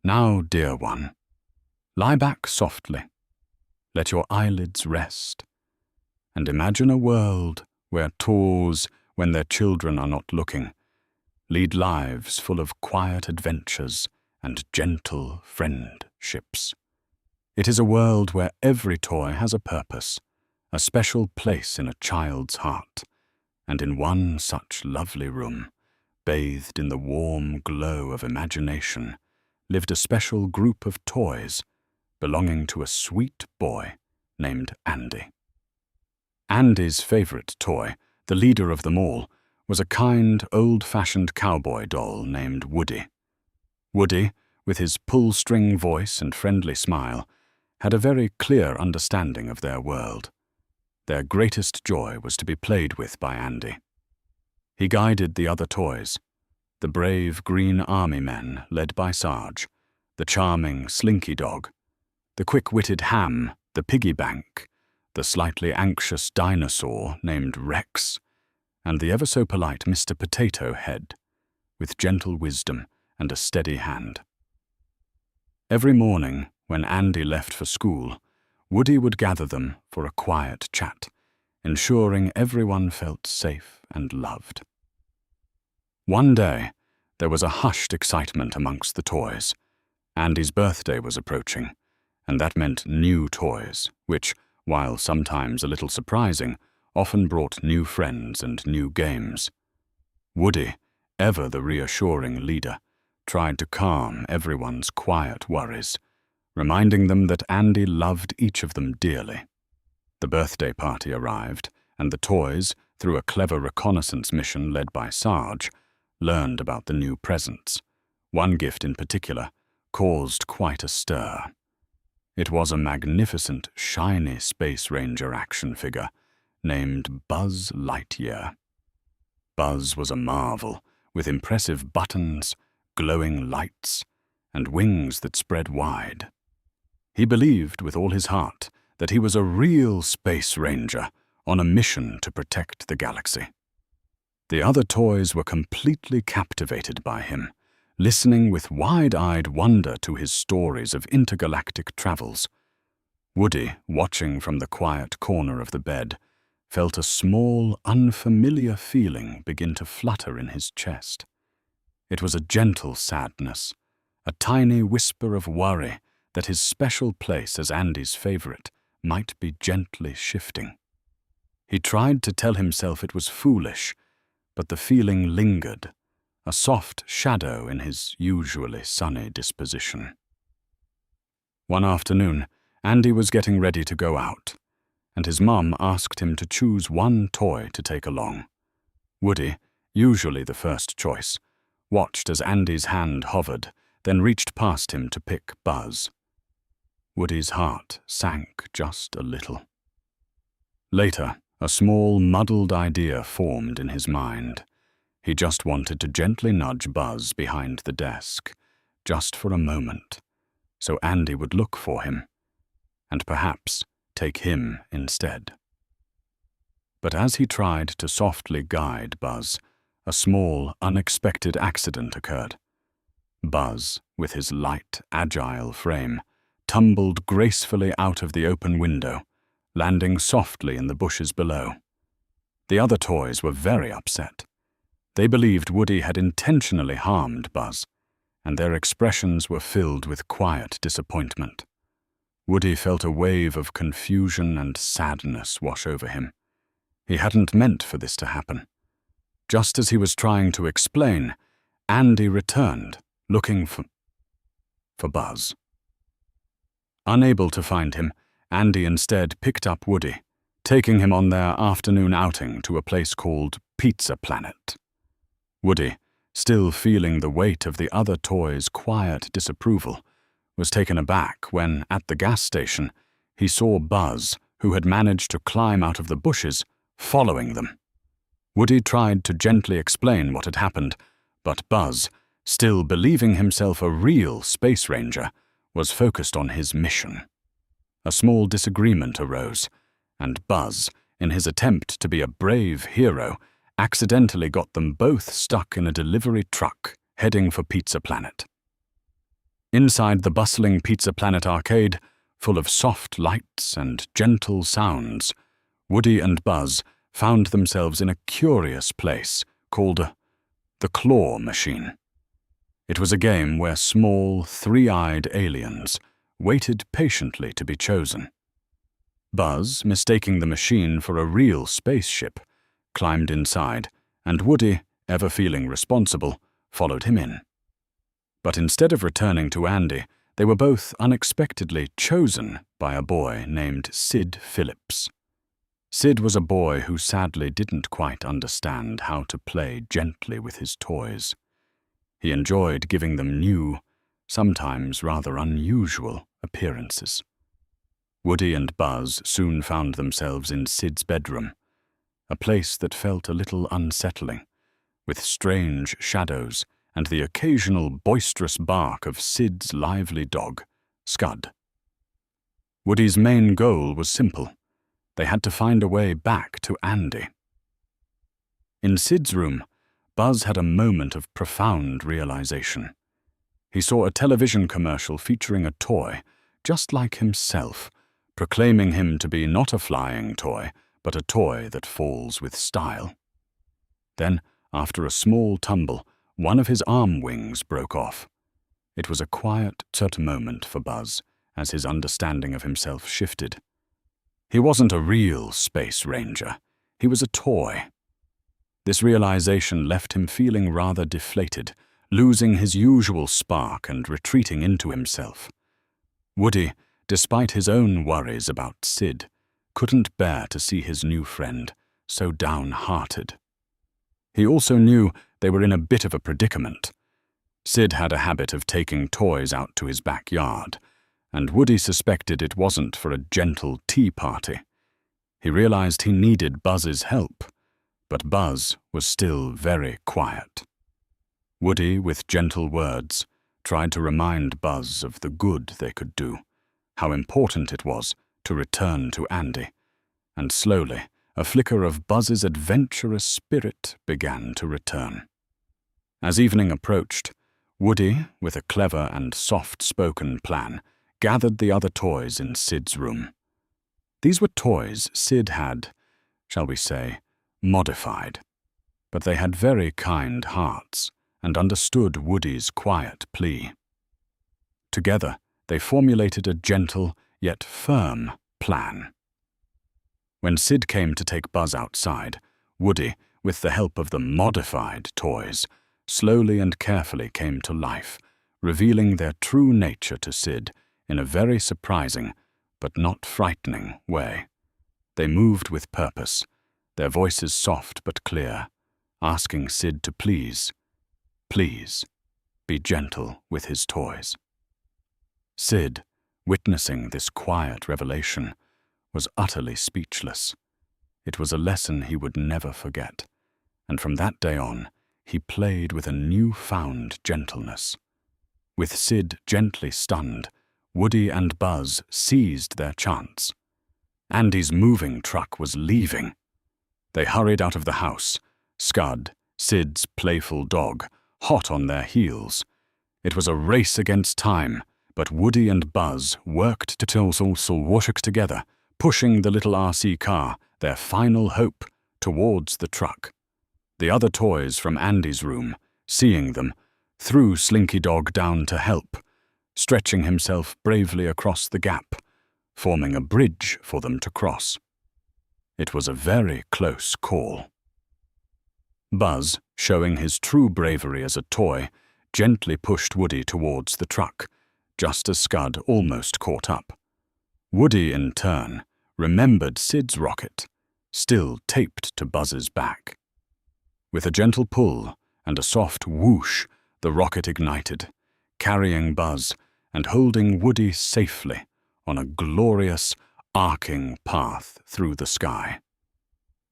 Now, dear one, lie back softly, let your eyelids rest, and imagine a world where toys, when their children are not looking, lead lives full of quiet adventures and gentle friendships. It is a world where every toy has a purpose, a special place in a child's heart, and in one such lovely room, bathed in the warm glow of imagination, lived a special group of toys belonging to a sweet boy named Andy. Andy's favorite toy, the leader of them all, was a kind, old-fashioned cowboy doll named Woody. Woody, with his pull-string voice and friendly smile, had a very clear understanding of their world. Their greatest joy was to be played with by Andy. He guided the other toys, the brave Green Army men led by Sarge, the charming Slinky Dog, the quick-witted Ham, the Piggy Bank, the slightly anxious dinosaur named Rex, and the ever-so-polite Mr. Potato Head, with gentle wisdom and a steady hand. Every morning, when Andy left for school, Woody would gather them for a quiet chat, ensuring everyone felt safe and loved. One day, there was a hushed excitement amongst the toys. Andy's birthday was approaching, and that meant new toys, which, while sometimes a little surprising, often brought new friends and new games. Woody, ever the reassuring leader, tried to calm everyone's quiet worries, reminding them that Andy loved each of them dearly. The birthday party arrived, and the toys, through a clever reconnaissance mission led by Sarge, learned about the new presents. One gift in particular caused quite a stir. It was a magnificent, shiny Space Ranger action figure named Buzz Lightyear. Buzz was a marvel, with impressive buttons, glowing lights, and wings that spread wide. He believed with all his heart that he was a real Space Ranger on a mission to protect the galaxy. The other toys were completely captivated by him, listening with wide-eyed wonder to his stories of intergalactic travels. Woody, watching from the quiet corner of the bed, felt a small, unfamiliar feeling begin to flutter in his chest. It was a gentle sadness, a tiny whisper of worry that his special place as Andy's favorite might be gently shifting. He tried to tell himself it was foolish, but the feeling lingered, a soft shadow in his usually sunny disposition. One afternoon, Andy was getting ready to go out, and his mum asked him to choose one toy to take along. Woody, usually the first choice, watched as Andy's hand hovered, then reached past him to pick Buzz. Woody's heart sank just a little. Later, a small, muddled idea formed in his mind. He just wanted to gently nudge Buzz behind the desk, just for a moment, so Andy would look for him, and perhaps take him instead. But as he tried to softly guide Buzz, a small, unexpected accident occurred. Buzz, with his light, agile frame, tumbled gracefully out of the open window, landing softly in the bushes below. The other toys were very upset. They believed Woody had intentionally harmed Buzz, and their expressions were filled with quiet disappointment. Woody felt a wave of confusion and sadness wash over him. He hadn't meant for this to happen. Just as he was trying to explain, Andy returned, looking for Buzz. Unable to find him, Andy instead picked up Woody, taking him on their afternoon outing to a place called Pizza Planet. Woody, still feeling the weight of the other toys' quiet disapproval, was taken aback when, at the gas station, he saw Buzz, who had managed to climb out of the bushes, following them. Woody tried to gently explain what had happened, but Buzz, still believing himself a real Space Ranger, was focused on his mission. A small disagreement arose, and Buzz, in his attempt to be a brave hero, accidentally got them both stuck in a delivery truck heading for Pizza Planet. Inside the bustling Pizza Planet arcade, full of soft lights and gentle sounds, Woody and Buzz found themselves in a curious place called the Claw Machine. It was a game where small, three-eyed aliens waited patiently to be chosen. Buzz, mistaking the machine for a real spaceship, climbed inside, and Woody, ever feeling responsible, followed him in. But instead of returning to Andy, they were both unexpectedly chosen by a boy named Sid Phillips. Sid was a boy who sadly didn't quite understand how to play gently with his toys. He enjoyed giving them new, sometimes rather unusual, appearances. Woody and Buzz soon found themselves in Sid's bedroom, a place that felt a little unsettling, with strange shadows and the occasional boisterous bark of Sid's lively dog, Scud. Woody's main goal was simple. They had to find a way back to Andy. In Sid's room, Buzz had a moment of profound realization. He saw a television commercial featuring a toy, just like himself, proclaiming him to be not a flying toy, but a toy that falls with style. Then, after a small tumble, one of his arm wings broke off. It was a quiet, moment for Buzz as his understanding of himself shifted. He wasn't a real space ranger. He was a toy. This realization left him feeling rather deflated, losing his usual spark and retreating into himself. Woody, despite his own worries about Sid, couldn't bear to see his new friend so downhearted. He also knew they were in a bit of a predicament. Sid had a habit of taking toys out to his backyard, and Woody suspected it wasn't for a gentle tea party. He realized he needed Buzz's help, but Buzz was still very quiet. Woody, with gentle words, tried to remind Buzz of the good they could do, how important it was to return to Andy, and slowly, a flicker of Buzz's adventurous spirit began to return. As evening approached, Woody, with a clever and soft-spoken plan, gathered the other toys in Sid's room. These were toys Sid had, shall we say, modified, but they had very kind hearts and understood Woody's quiet plea. Together, they formulated a gentle yet firm plan. When Sid came to take Buzz outside, Woody, with the help of the modified toys, slowly and carefully came to life, revealing their true nature to Sid in a very surprising, but not frightening, way. They moved with purpose, their voices soft but clear, asking Sid to please be gentle with his toys. Sid, witnessing this quiet revelation, was utterly speechless. It was a lesson he would never forget, and from that day on, he played with a new-found gentleness. With Sid gently stunned, Woody and Buzz seized their chance. Andy's moving truck was leaving. They hurried out of the house, Scud, Sid's playful dog, hot on their heels. It was a race against time, but Woody and Buzz worked to work together, pushing the little RC car, their final hope, towards the truck. The other toys from Andy's room, seeing them, threw Slinky Dog down to help, stretching himself bravely across the gap, forming a bridge for them to cross. It was a very close call. Buzz, showing his true bravery as a toy, gently pushed Woody towards the truck, just as Scud almost caught up. Woody, in turn, remembered Sid's rocket, still taped to Buzz's back. With a gentle pull and a soft whoosh, the rocket ignited, carrying Buzz and holding Woody safely on a glorious, arcing path through the sky.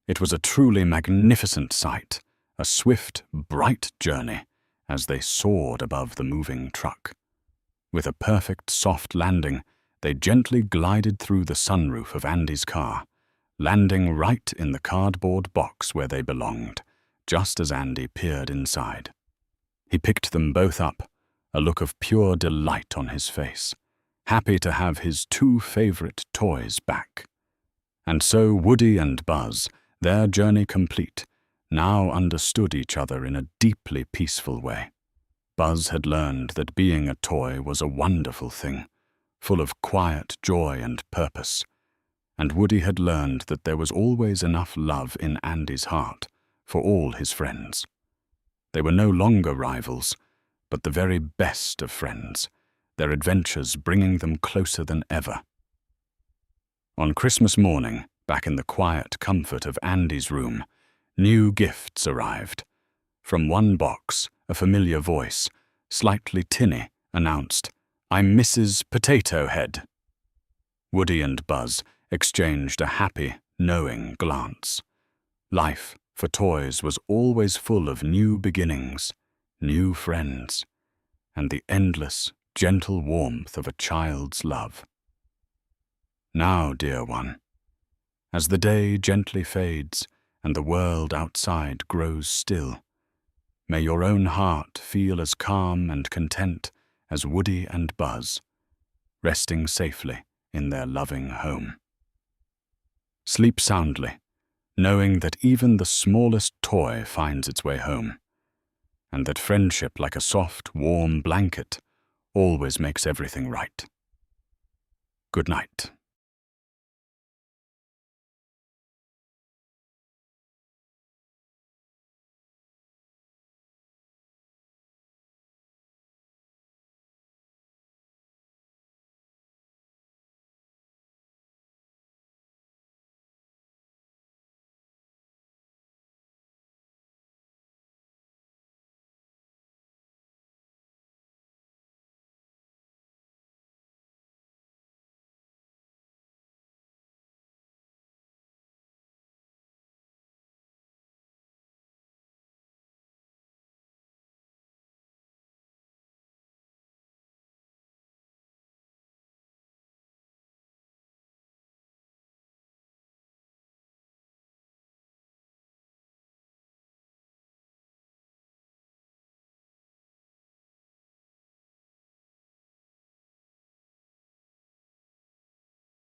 It was a truly magnificent sight, a swift, bright journey as they soared above the moving truck. With a perfect soft landing, they gently glided through the sunroof of Andy's car, landing right in the cardboard box where they belonged, just as Andy peered inside. He picked them both up, a look of pure delight on his face, happy to have his two favorite toys back. And so Woody and Buzz, their journey complete, now understood each other in a deeply peaceful way. Buzz had learned that being a toy was a wonderful thing, full of quiet joy and purpose, and Woody had learned that there was always enough love in Andy's heart for all his friends. They were no longer rivals, but the very best of friends, their adventures bringing them closer than ever. On Christmas morning, back in the quiet comfort of Andy's room, new gifts arrived. From one box, a familiar voice, slightly tinny, announced, "I'm Mrs. Potato Head." Woody and Buzz exchanged a happy, knowing glance. Life, for toys, was always full of new beginnings, new friends, and the endless, gentle warmth of a child's love. Now, dear one, as the day gently fades and the world outside grows still, may your own heart feel as calm and content as Woody and Buzz, resting safely in their loving home. Sleep soundly, knowing that even the smallest toy finds its way home, and that friendship, like a soft, warm blanket, always makes everything right. Good night.